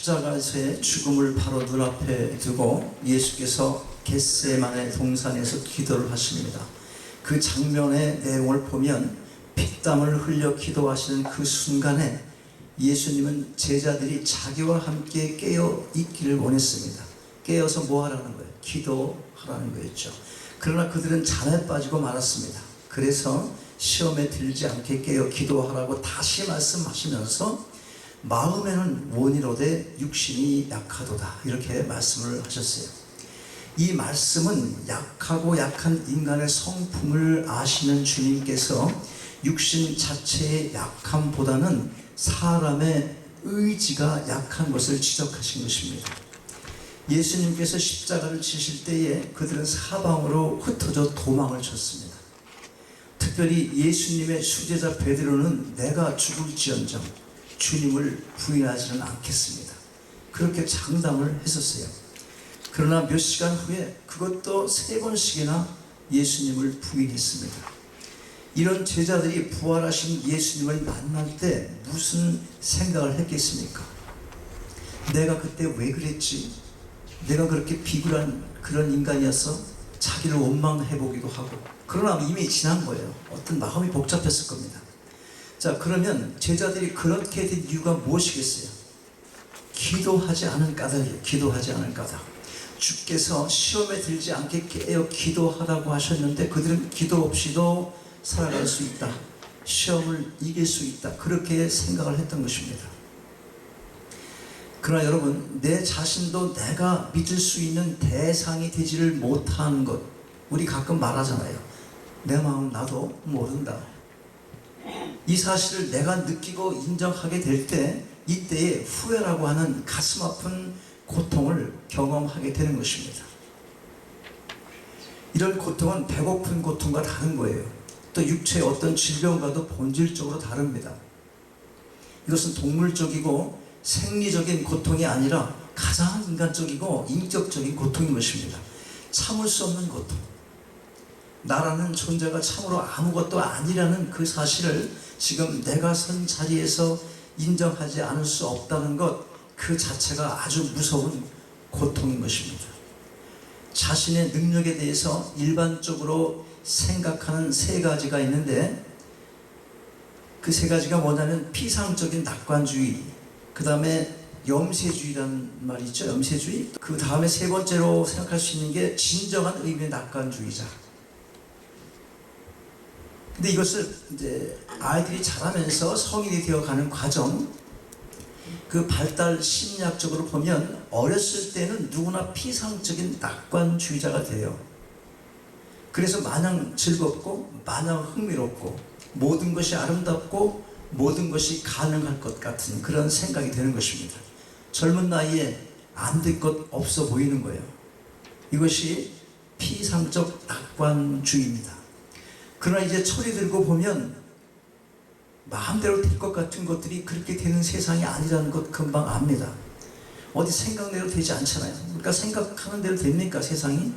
십자가에서의 죽음을 바로 눈앞에 두고 예수께서 겟세마네 동산에서 기도를 하십니다. 그 장면의 내용을 보면 피땀을 흘려 기도하시는 그 순간에 예수님은 제자들이 자기와 함께 깨어 있기를 원했습니다. 깨어서 뭐 하라는 거예요? 기도하라는 거였죠. 그러나 그들은 잠에 빠지고 말았습니다. 그래서 시험에 들지 않게 깨어 기도하라고 다시 말씀하시면서 마음에는 원이로되 육신이 약하도다, 이렇게 말씀을 하셨어요. 이 말씀은 약하고 약한 인간의 성품을 아시는 주님께서 육신 자체의 약함보다는 사람의 의지가 약한 것을 지적하신 것입니다. 예수님께서 십자가를 지실 때에 그들은 사방으로 흩어져 도망을 쳤습니다. 특별히 예수님의 수제자 베드로는 내가 죽을지언정 주님을 부인하지는 않겠습니다, 그렇게 장담을 했었어요. 그러나 몇 시간 후에 그것도 3번씩이나 예수님을 부인했습니다. 이런 제자들이 부활하신 예수님을 만날 때 무슨 생각을 했겠습니까? 내가 그때 왜 그랬지? 내가 그렇게 비굴한 그런 인간이었어? 자기를 원망해보기도 하고. 그러나 이미 지난 거예요. 어떤 마음이 복잡했을 겁니다. 자, 그러면 제자들이 그렇게 된 이유가 무엇이겠어요? 기도하지 않은 까닭이에요. 기도하지 않은 까닭. 주께서 시험에 들지 않게 깨어 기도하라고 하셨는데 그들은 기도 없이도 살아갈 수 있다, 시험을 이길 수 있다, 그렇게 생각을 했던 것입니다. 그러나 여러분, 내 자신도 내가 믿을 수 있는 대상이 되지를 못한 것, 우리 가끔 말하잖아요. 내 마음 나도 모른다. 이 사실을 내가 느끼고 인정하게 될 때, 이때에 후회라고 하는 가슴 아픈 고통을 경험하게 되는 것입니다. 이런 고통은 배고픈 고통과 다른 거예요. 또 육체의 어떤 질병과도 본질적으로 다릅니다. 이것은 동물적이고 생리적인 고통이 아니라 가장 인간적이고 인격적인 고통인 것입니다. 참을 수 없는 고통, 나라는 존재가 참으로 아무것도 아니라는 그 사실을 지금 내가 선 자리에서 인정하지 않을 수 없다는 것, 그 자체가 아주 무서운 고통인 것입니다. 자신의 능력에 대해서 일반적으로 생각하는 3가지가 있는데, 그 3가지가 뭐냐면 피상적인 낙관주의, 그 다음에 염세주의라는 말이 있죠. 염세주의. 그 다음에 3번째로 생각할 수 있는 게 진정한 의미의 낙관주의자. 근데 이것을 이제 아이들이 자라면서 성인이 되어가는 과정, 그 발달 심리학적으로 보면 어렸을 때는 누구나 피상적인 낙관주의자가 돼요. 그래서 마냥 즐겁고 마냥 흥미롭고 모든 것이 아름답고 모든 것이 가능할 것 같은 그런 생각이 되는 것입니다. 젊은 나이에 안 될 것 없어 보이는 거예요. 이것이 피상적 낙관주의입니다. 그러나 이제 철이 들고 보면 마음대로 될 것 같은 것들이 그렇게 되는 세상이 아니라는 것 금방 압니다. 어디 생각대로 되지 않잖아요. 그러니까 생각하는 대로 됩니까, 세상이?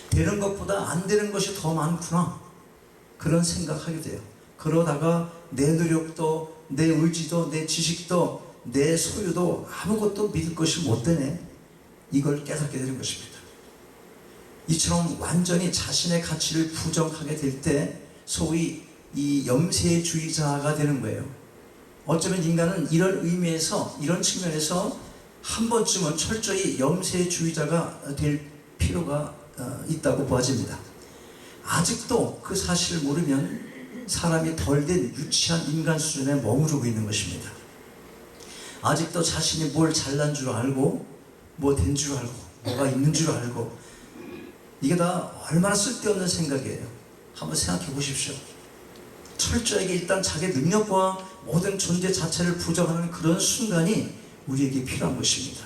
되는 것보다 안 되는 것이 더 많구나, 그런 생각하게 돼요. 그러다가 내 노력도, 내 의지도, 내 지식도, 내 소유도 아무것도 믿을 것이 못 되네, 이걸 깨닫게 되는 것입니다. 이처럼 완전히 자신의 가치를 부정하게 될 때 소위 이 염세주의자가 되는 거예요. 어쩌면 인간은 이런 의미에서, 이런 측면에서 한 번쯤은 철저히 염세주의자가 될 필요가 있다고 보아집니다. 아직도 그 사실을 모르면 사람이 덜 된 유치한 인간 수준에 머무르고 있는 것입니다. 아직도 자신이 뭘 잘난 줄 알고, 뭐 된 줄 알고, 뭐가 있는 줄 알고, 이게 다 얼마나 쓸데없는 생각이에요. 한번 생각해 보십시오. 철저하게 일단 자기 능력과 모든 존재 자체를 부정하는 그런 순간이 우리에게 필요한 것입니다.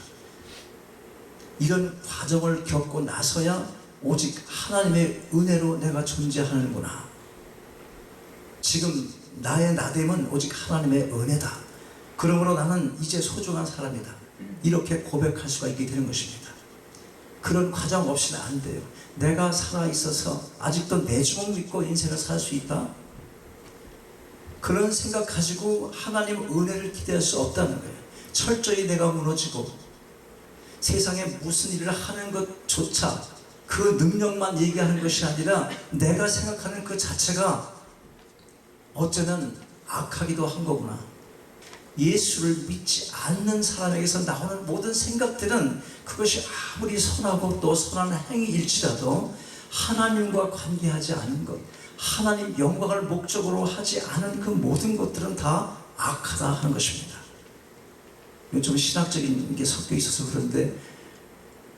이런 과정을 겪고 나서야 오직 하나님의 은혜로 내가 존재하는구나, 지금 나의 나됨은 오직 하나님의 은혜다, 그러므로 나는 이제 소중한 사람이다, 이렇게 고백할 수가 있게 되는 것입니다. 그런 과정 없이는 안 돼요. 내가 살아있어서 아직도 내 주먹 믿고 인생을 살 수 있다, 그런 생각 가지고 하나님 은혜를 기대할 수 없다는 거예요. 철저히 내가 무너지고 세상에 무슨 일을 하는 것조차 그 능력만 얘기하는 것이 아니라 내가 생각하는 그 자체가 어쩌면 악하기도 한 거구나. 예수를 믿지 않는 사람에게서 나오는 모든 생각들은 그것이 아무리 선하고 또 선한 행위일지라도 하나님과 관계하지 않은 것, 하나님 영광을 목적으로 하지 않은 그 모든 것들은 다 악하다 하는 것입니다. 이건 좀 신학적인 게 섞여 있어서 그런데,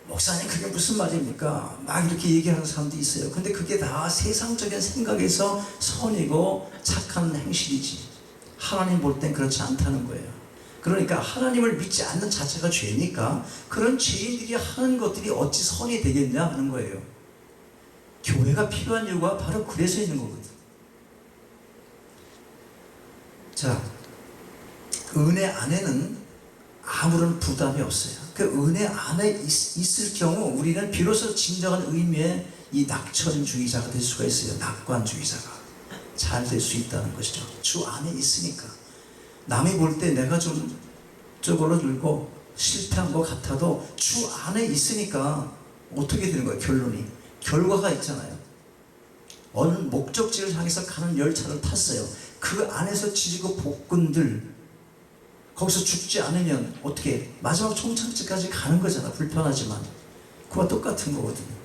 목사님 그게 무슨 말입니까? 막 이렇게 얘기하는 사람도 있어요. 근데 그게 다 세상적인 생각에서 선이고 착한 행실이지, 하나님 볼 땐 그렇지 않다는 거예요. 그러니까 하나님을 믿지 않는 자체가 죄니까 그런 죄인들이 하는 것들이 어찌 선이 되겠냐 하는 거예요. 교회가 필요한 이유가 바로 그래서 있는 거거든. 자, 은혜 안에는 아무런 부담이 없어요. 그 은혜 안에 있을 경우 우리는 비로소 진정한 의미의 이 낙천주의자가 될 수가 있어요. 낙관주의자가 잘 될 수 있다는 것이죠. 주 안에 있으니까. 남이 볼 때 내가 좀 쪼그러들고 실패한 것 같아도 주 안에 있으니까 어떻게 되는 거예요? 결과가 있잖아요. 어느 목적지를 향해서 가는 열차를 탔어요. 그 안에서 지지고 볶은들 거기서 죽지 않으면 어떻게 마지막 종착지까지 가는 거잖아. 불편하지만 그와 똑같은 거거든요.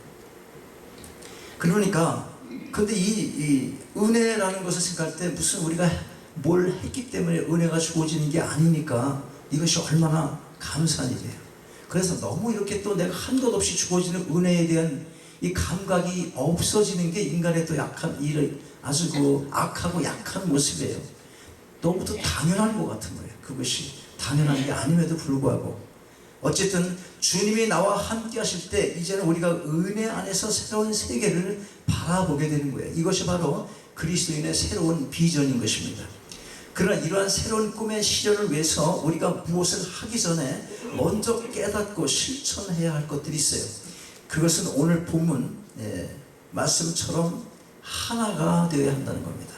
그러니까 근데 이 은혜라는 것을 생각할 때 무슨 우리가 뭘 했기 때문에 은혜가 주어지는 게 아니니까 이것이 얼마나 감사한 일이에요. 그래서 너무 이렇게 또 내가 한 것 없이 주어지는 은혜에 대한 이 감각이 없어지는 게 인간의 또 약한 아주 그 악하고 약한 모습이에요. 너무도 당연한 것 같은 거예요. 그것이 당연한 게 아님에도 불구하고 어쨌든 주님이 나와 함께 하실 때 이제는 우리가 은혜 안에서 새로운 세계를 바라보게 되는 거예요. 이것이 바로 그리스도인의 새로운 비전인 것입니다. 그러나 이러한 새로운 꿈의 실현을 위해서 우리가 무엇을 하기 전에 먼저 깨닫고 실천해야 할 것들이 있어요. 그것은 오늘 본문 말씀처럼 하나가 되어야 한다는 겁니다.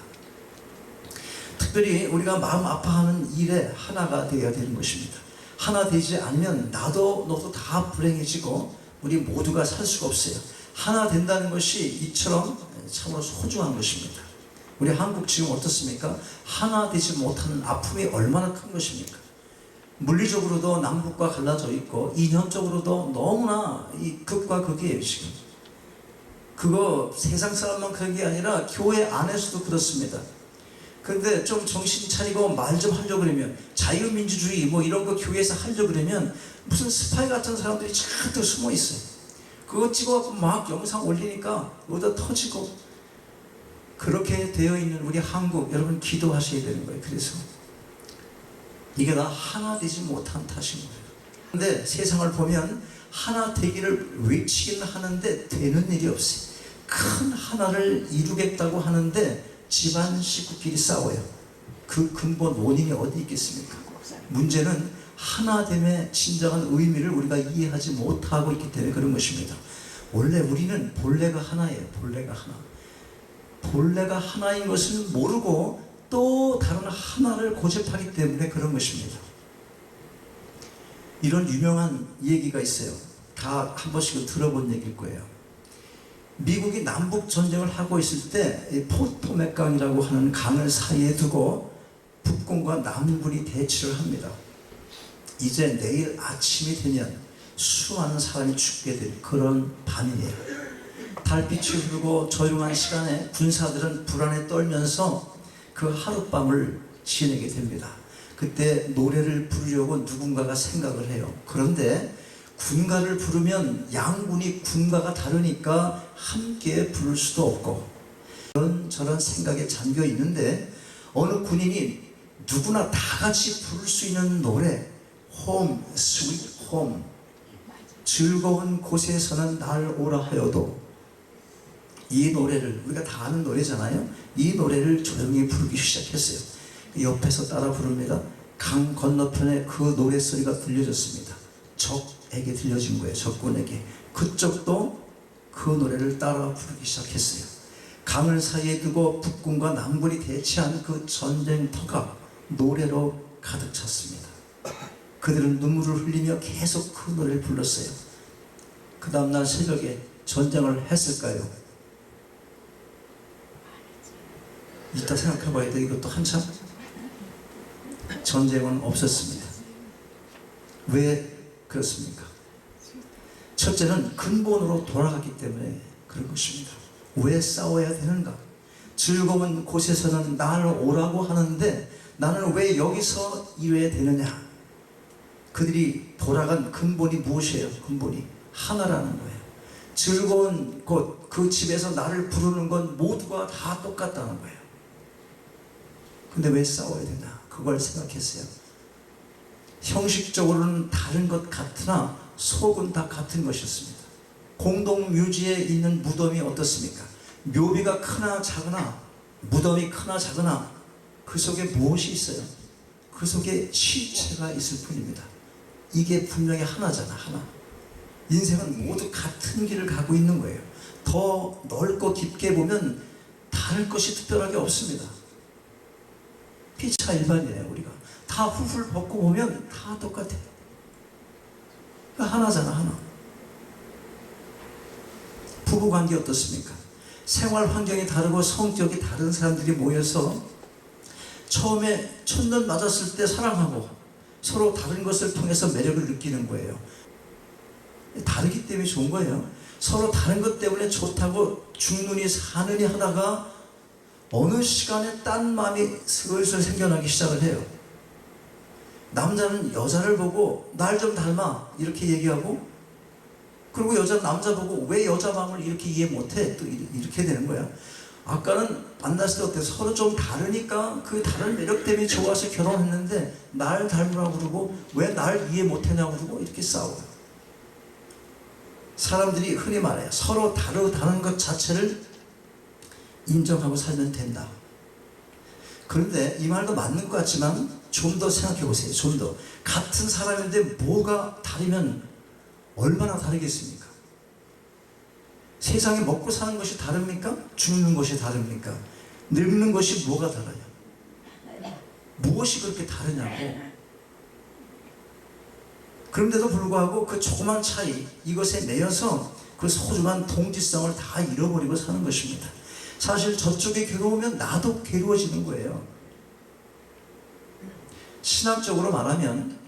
특별히 우리가 마음 아파하는 일에 하나가 되어야 되는 것입니다. 하나 되지 않으면 나도 너도 다 불행해지고 우리 모두가 살 수가 없어요. 하나 된다는 것이 이처럼 참으로 소중한 것입니다. 우리 한국 지금 어떻습니까? 하나 되지 못하는 아픔이 얼마나 큰 것입니까? 물리적으로도 남북과 갈라져 있고 이념적으로도 너무나 이 극과 극이에요 지금. 그거 세상 사람만 그런 게 아니라 교회 안에서도 그렇습니다. 근데 좀 정신 차리고 말 좀 하려고 그러면 자유민주주의 뭐 이런 거 교회에서 하려고 그러면 무슨 스파이 같은 사람들이 잔뜩 숨어 있어요. 그거 찍어갖고 막 영상 올리니까 얻어 터지고 그렇게 되어 있는 우리 한국 여러분 기도하셔야 되는 거예요. 그래서 이게 다 하나 되지 못한 탓인 거예요. 근데 세상을 보면 하나 되기를 외치기는 하는데 되는 일이 없어요. 큰 하나를 이루겠다고 하는데 집안 식구끼리 싸워요. 그 근본 원인이 어디 있겠습니까? 문제는 하나됨의 진정한 의미를 우리가 이해하지 못하고 있기 때문에 그런 것입니다. 원래 우리는 본래가 하나예요. 본래가 하나인 것을 모르고 또 다른 하나를 고집하기 때문에 그런 것입니다. 이런 유명한 얘기가 있어요. 다 한 번씩은 들어본 얘기일 거예요. 미국이 남북 전쟁을 하고 있을 때 포토맥강이라고 하는 강을 사이에 두고 북군과 남군이 대치를 합니다. 이제 내일 아침이 되면 수많은 사람이 죽게 될 그런 밤이에요. 달빛이 흐르고 조용한 시간에 군사들은 불안에 떨면서 그 하룻밤을 지내게 됩니다. 그때 노래를 부르려고 누군가가 생각을 해요. 그런데 군가를 부르면 양군이 군가가 다르니까 함께 부를 수도 없고 저런 생각에 잠겨 있는데 어느 군인이 누구나 다 같이 부를 수 있는 노래 Home Sweet Home 즐거운 곳에서는 날 오라 하여도 이 노래를 우리가 다 아는 노래잖아요. 이 노래를 조용히 부르기 시작했어요. 옆에서 따라 부릅니다. 강 건너편에 그 노래소리가 들려졌습니다. 적에게 들려진 거예요. 적군에게. 그쪽도 그 노래를 따라 부르기 시작했어요. 강을 사이에 두고 북군과 남군이 대치한 그 전쟁터가 노래로 가득 찼습니다. 그들은 눈물을 흘리며 계속 그 노래를 불렀어요. 그 다음날 새벽에 전쟁을 했을까요? 이따 생각해봐야 돼. 이것도 한참. 전쟁은 없었습니다. 왜 그렇습니까? 첫째는 근본으로 돌아갔기 때문에 그런 것입니다. 왜 싸워야 되는가? 즐거운 곳에서는 나를 오라고 하는데 나는 왜 여기서 이래야 되느냐? 그들이 돌아간 근본이 무엇이에요? 근본이 하나라는 거예요. 즐거운 곳, 그 집에서 나를 부르는 건 모두가 다 똑같다는 거예요. 근데 왜 싸워야 되나? 그걸 생각했어요. 형식적으로는 다른 것 같으나 속은 다 같은 것이었습니다. 공동묘지에 있는 무덤이 어떻습니까? 묘비가 크나 작으나, 무덤이 크나 작으나 그 속에 무엇이 있어요? 그 속에 시체가 있을 뿐입니다. 이게 분명히 하나잖아, 하나. 인생은 모두 같은 길을 가고 있는 거예요. 더 넓고 깊게 보면 다를 것이 특별하게 없습니다. 피차 일반이에요. 우리가 다 훌훌 벗고 보면 다 똑같아요. 하나잖아, 하나. 부부관계 어떻습니까? 생활 환경이 다르고 성격이 다른 사람들이 모여서 처음에 첫눈 맞았을 때 사랑하고 서로 다른 것을 통해서 매력을 느끼는 거예요. 다르기 때문에 좋은 거예요. 서로 다른 것 때문에 좋다고 죽느니 사느니 하다가 어느 시간에 딴 마음이 슬슬 생겨나기 시작을 해요. 남자는 여자를 보고 날 좀 닮아 이렇게 얘기하고, 그리고 여자는 남자 보고 왜 여자 마음을 이렇게 이해 못해? 또 이렇게 되는 거야. 아까는 만났을 때 어때? 서로 좀 다르니까 그 다른 매력 때문에 좋아서 결혼했는데 날 닮으라고 그러고 왜 날 이해 못하냐고 그러고 이렇게 싸워요. 사람들이 흔히 말해요. 서로 다르다는 것 자체를 인정하고 살면 된다. 그런데 이 말도 맞는 것 같지만 좀 더 생각해 보세요. 좀 더. 같은 사람인데 뭐가 다르면 얼마나 다르겠습니까? 세상에 먹고 사는 것이 다릅니까? 죽는 것이 다릅니까? 늙는 것이 뭐가 달라요? 무엇이 그렇게 다르냐고. 그런데도 불구하고 그 조그만 차이, 이것에 매여서 그 소중한 동지성을 다 잃어버리고 사는 것입니다. 사실 저쪽이 괴로우면 나도 괴로워지는 거예요. 신학적으로 말하면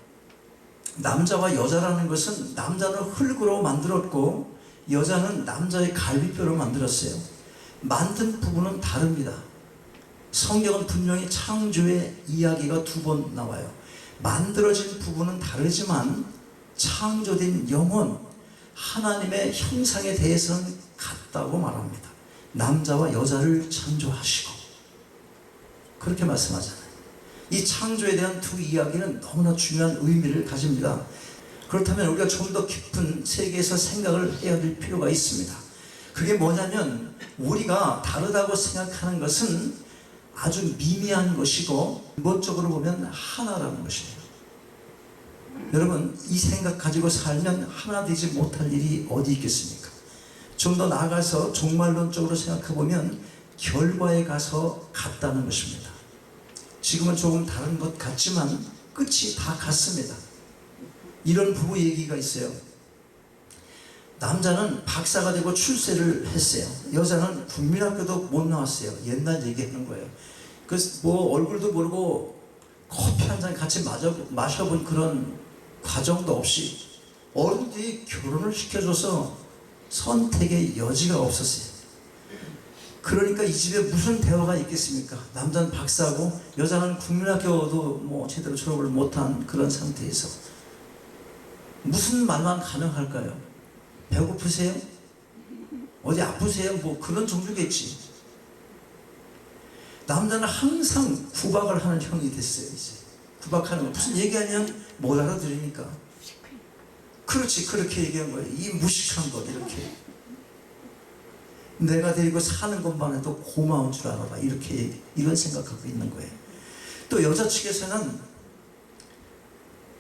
남자와 여자라는 것은 남자는 흙으로 만들었고 여자는 남자의 갈비뼈로 만들었어요. 만든 부분은 다릅니다. 성경은 분명히 창조의 이야기가 2번 나와요. 만들어진 부분은 다르지만 창조된 영혼, 하나님의 형상에 대해서는 같다고 말합니다. 남자와 여자를 창조하시고 그렇게 말씀하잖아요. 이 창조에 대한 2 이야기는 너무나 중요한 의미를 가집니다. 그렇다면 우리가 좀 더 깊은 세계에서 생각을 해야 될 필요가 있습니다. 그게 뭐냐면 우리가 다르다고 생각하는 것은 아주 미미한 것이고 근본적으로 보면 하나라는 것이에요. 여러분, 이 생각 가지고 살면 하나 되지 못할 일이 어디 있겠습니까? 좀 더 나아가서 종말론적으로 생각해보면 결과에 가서 같다는 것입니다. 지금은 조금 다른 것 같지만 끝이 다 같습니다. 이런 부부 얘기가 있어요. 남자는 박사가 되고 출세를 했어요. 여자는 국민학교도 못 나왔어요. 옛날 얘기하는 거예요. 그래서 뭐 얼굴도 모르고 커피 한 잔 같이 마셔본 그런 과정도 없이 어른들이 결혼을 시켜줘서 선택의 여지가 없었어요. 그러니까 이 집에 무슨 대화가 있겠습니까? 남자는 박사고 여자는 국민학교도 뭐 제대로 졸업을 못한 그런 상태에서 무슨 말만 가능할까요? 배고프세요? 어디 아프세요? 뭐 그런 종류겠지. 남자는 항상 구박을 하는 형이 됐어요. 이제 구박하는 거 무슨 얘기하면 못 알아들으니까. 그렇지, 그렇게 얘기한 거예요. 이 무식한 것 이렇게. 내가 데리고 사는 것만 해도 고마운 줄 알아봐. 이렇게 이런 생각하고 있는 거예요. 또 여자 측에서는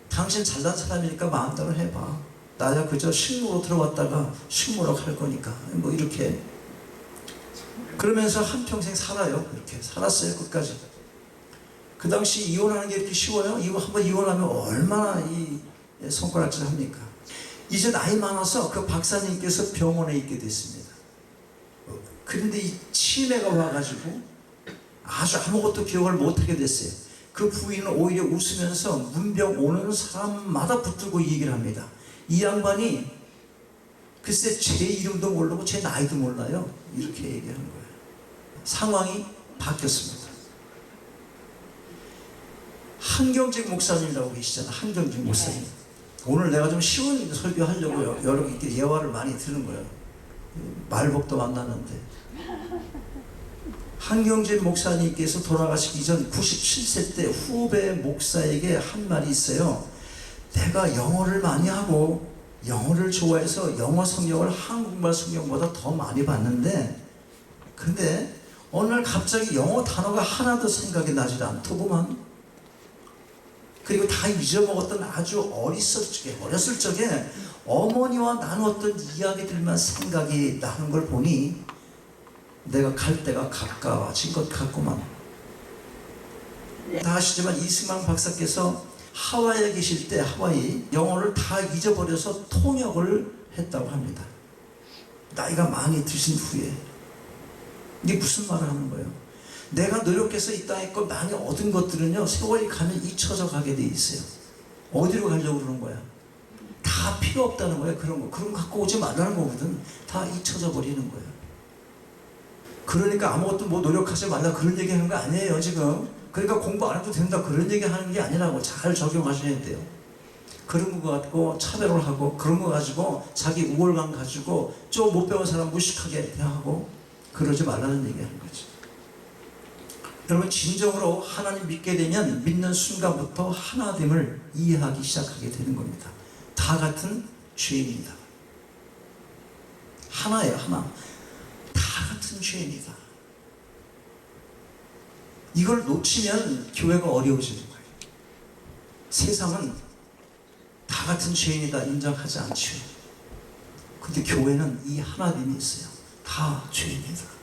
당신 잘난 사람이니까 마음대로 해봐. 나야 그저 식모로 들어왔다가 식모로 갈 거니까 뭐 이렇게. 그러면서 한평생 살아요. 이렇게 살았어요. 끝까지. 그 당시 이혼하는 게 이렇게 쉬워요? 이거 한번 이혼하면 얼마나 이 손가락질 합니까? 이제 나이 많아서 그 박사님께서 병원에 있게 됐습니다. 그런데 이 치매가 와가지고 아주 아무것도 기억을 못하게 됐어요. 그 부인은 오히려 웃으면서 문병 오는 사람마다 붙들고 이 얘기를 합니다. 이 양반이 글쎄 제 이름도 모르고 제 나이도 몰라요. 이렇게 얘기하는 거예요. 상황이 바뀌었습니다. 한경직 목사님이라고 계시잖아. 한경직 목사님. 오늘 내가 좀 쉬운 설교하려고 여러 이렇게 예화를 많이 드는 거예요. 말복도 만났는데 한경직 목사님께서 돌아가시기 전 97세 때 후배 목사에게 한 말이 있어요. 내가 영어를 많이 하고 영어를 좋아해서 영어 성경을 한국말 성경보다 더 많이 봤는데 근데 어느 날 갑자기 영어 단어가 하나도 생각이 나질 않더구만. 그리고 다 잊어먹었던 아주 어렸을 적에 어머니와 나눴던 이야기들만 생각이 나는 걸 보니 내가 갈 때가 가까워진 것 같구만. 다 아시지만 이승만 박사께서 하와이에 계실 때 하와이 영어를 다 잊어버려서 통역을 했다고 합니다. 나이가 많이 드신 후에. 이게 무슨 말을 하는 거예요? 내가 노력해서 이 땅에 거 많이 얻은 것들은요 세월이 가면 잊혀져 가게 돼 있어요. 어디로 가려고 그러는 거야? 다 필요 없다는 거예요. 그런 거 갖고 오지 말라는 거거든. 다 잊혀져 버리는 거예요. 그러니까 아무것도 뭐 노력하지 말라 그런 얘기 하는 거 아니에요 지금. 그러니까 공부 안 해도 된다 그런 얘기 하는 게 아니라고. 잘 적용하셔야 돼요. 그런 거 갖고 차별을 하고 그런 거 가지고 자기 우월감 가지고 좀 못 배운 사람 무식하게 대하고 그러지 말라는 얘기 하는 거죠. 여러분 진정으로 하나님 믿게 되면 믿는 순간부터 하나됨을 이해하기 시작하게 되는 겁니다. 다 같은 죄인이다. 하나예요 하나. 다 같은 죄인이다. 이걸 놓치면 교회가 어려워지는 거예요. 세상은 다 같은 죄인이다 인정하지 않죠. 근데 교회는 이 하나님이 있어요. 다 죄인이다.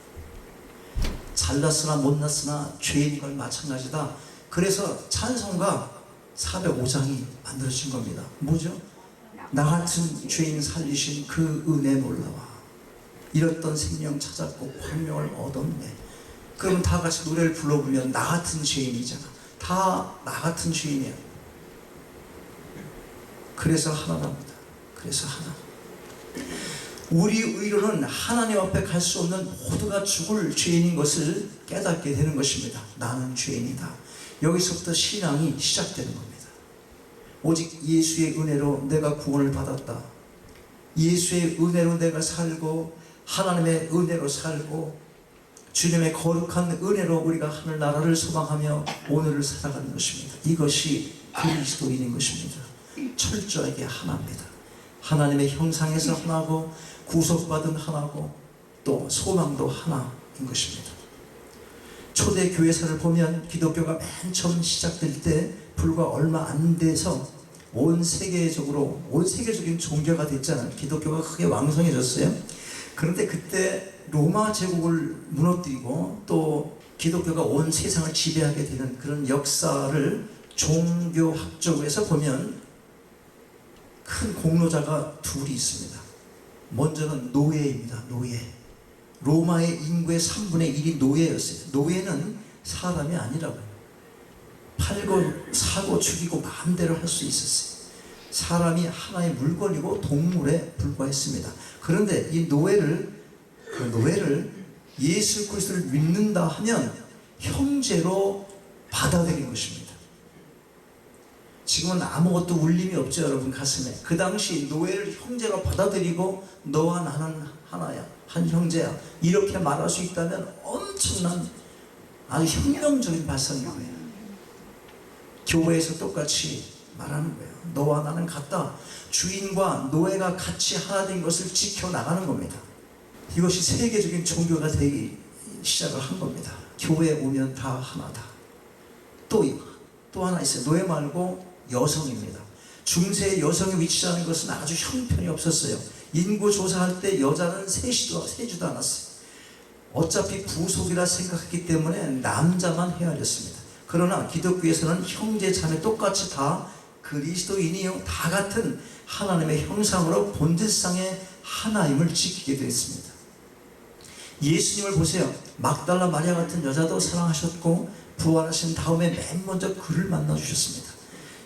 잘났으나 못났으나 죄인 걸 마찬가지다. 그래서 찬송가 405장이 만들어진 겁니다. 뭐죠? 나 같은 죄인 살리신 그 은혜 놀라와 잃었던 생명 찾았고 광명을 얻었네. 그러면 다 같이 노래를 불러보면 나 같은 죄인이잖아. 다 나 같은 죄인이야. 그래서 하나랍니다. 그래서 하나. 우리 의로는 하나님 앞에 갈 수 없는 모두가 죽을 죄인인 것을 깨닫게 되는 것입니다. 나는 죄인이다. 여기서부터 신앙이 시작되는 겁니다. 오직 예수의 은혜로 내가 구원을 받았다. 예수의 은혜로 내가 살고 하나님의 은혜로 살고 주님의 거룩한 은혜로 우리가 하늘나라를 소망하며 오늘을 살아가는 것입니다. 이것이 그리스도인인 것입니다. 철저하게 하나입니다. 하나님의 형상에서 하나고 구속받은 하나고 또 소망도 하나인 것입니다. 초대 교회사를 보면 기독교가 맨 처음 시작될 때 불과 얼마 안 돼서 온 세계적인 종교가 됐잖아요. 기독교가 크게 왕성해졌어요. 그런데 그때 로마 제국을 무너뜨리고 또 기독교가 온 세상을 지배하게 되는 그런 역사를 종교학적으로 보면 큰 공로자가 둘이 있습니다. 먼저는 노예입니다. 노예. 로마의 인구의 3분의 1이 노예였어요. 노예는 사람이 아니라고요. 팔고 사고 죽이고 마음대로 할 수 있었어요. 사람이 하나의 물건이고 동물에 불과했습니다. 그런데 이 노예를 예수 그리스도를 믿는다 하면 형제로 받아들인 것입니다. 지금은 아무것도 울림이 없죠, 여러분 가슴에. 그 당시 노예를 형제로 받아들이고 너와 나는 하나야, 한 형제야, 이렇게 말할 수 있다면 엄청난 아주 혁명적인 발상인 거예요. 교회에서 똑같이 말하는 거예요. 너와 나는 같다. 주인과 노예가 같이 하나 된 것을 지켜나가는 겁니다. 이것이 세계적인 종교가 되기 시작을 한 겁니다. 교회에 오면 다 하나다. 또 하나 있어요. 노예 말고 여성입니다. 중세의 여성이 위치하는 것은 아주 형편이 없었어요. 인구 조사할 때 여자는 세지도 않았어요. 어차피 부속이라 생각했기 때문에 남자만 헤아렸습니다. 그러나 기독교에서는 형제 자매 똑같이 다 그리스도인이요 다 같은 하나님의 형상으로 본질상의 하나임을 지키게 되어 있습니다. 예수님을 보세요. 막달라 마리아 같은 여자도 사랑하셨고 부활하신 다음에 맨 먼저 그를 만나 주셨습니다.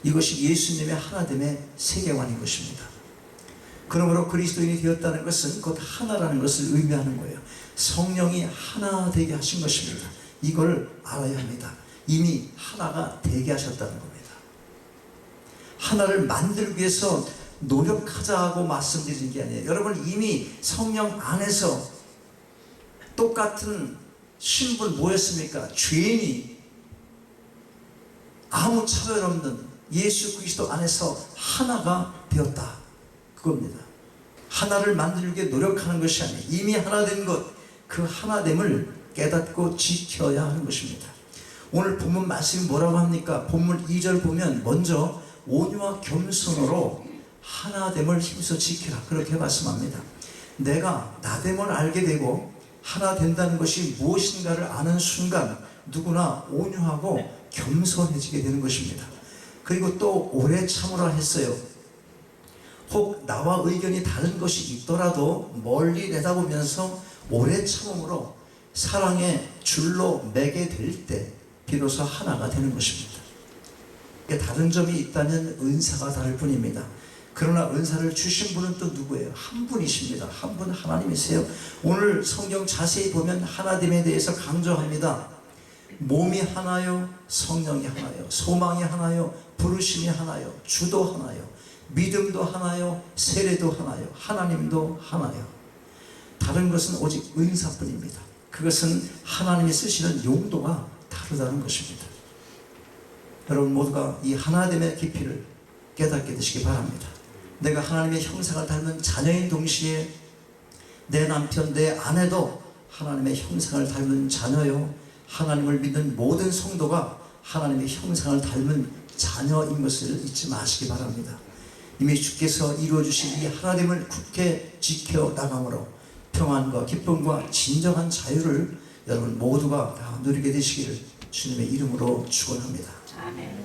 이것이 예수님의 하나됨의 세계관인 것입니다. 그러므로 그리스도인이 되었다는 것은 곧 하나라는 것을 의미하는 거예요. 성령이 하나 되게 하신 것입니다. 이걸 알아야 합니다. 이미 하나가 되게 하셨다는 겁니다. 하나를 만들기 위해서 노력하자고 말씀드리는 게 아니에요. 여러분 이미 성령 안에서 똑같은 신분 뭐였습니까? 죄인이 아무 차별 없는 예수 그리스도 안에서 하나가 되었다. 그겁니다. 하나를 만들기 위해 노력하는 것이 아니에요. 이미 하나 된 것, 그 하나됨을 깨닫고 지켜야 하는 것입니다. 오늘 본문 말씀이 뭐라고 합니까? 본문 2절 보면 먼저 온유와 겸손으로 하나됨을 힘써 지키라. 그렇게 말씀합니다. 내가 나됨을 알게 되고 하나 된다는 것이 무엇인가를 아는 순간 누구나 온유하고 겸손해지게 되는 것입니다. 그리고 또 오래 참으라 했어요. 혹 나와 의견이 다른 것이 있더라도 멀리 내다보면서 오래 참음으로 사랑의 줄로 매게 될 때 비로소 하나가 되는 것입니다. 다른 점이 있다면 은사가 다를 뿐입니다. 그러나 은사를 주신 분은 또 누구예요? 한 분이십니다. 한 분 하나님이세요. 오늘 성경 자세히 보면 하나됨에 대해서 강조합니다. 몸이 하나요, 성령이 하나요, 소망이 하나요, 부르심이 하나요, 주도 하나요, 믿음도 하나요, 세례도 하나요, 하나님도 하나요. 다른 것은 오직 은사뿐입니다. 그것은 하나님이 쓰시는 용도가 다르다는 것입니다. 여러분 모두가 이 하나됨의 깊이를 깨닫게 되시기 바랍니다. 내가 하나님의 형상을 닮은 자녀인 동시에 내 남편, 내 아내도 하나님의 형상을 닮은 자녀요, 하나님을 믿는 모든 성도가 하나님의 형상을 닮은 자녀인 것을 잊지 마시기 바랍니다. 이미 주께서 이루어주신 이 하나됨을 굳게 지켜나감으로 평안과 기쁨과 진정한 자유를 여러분 모두가 다 누리게 되시기를 주님의 이름으로 축원합니다. 아멘.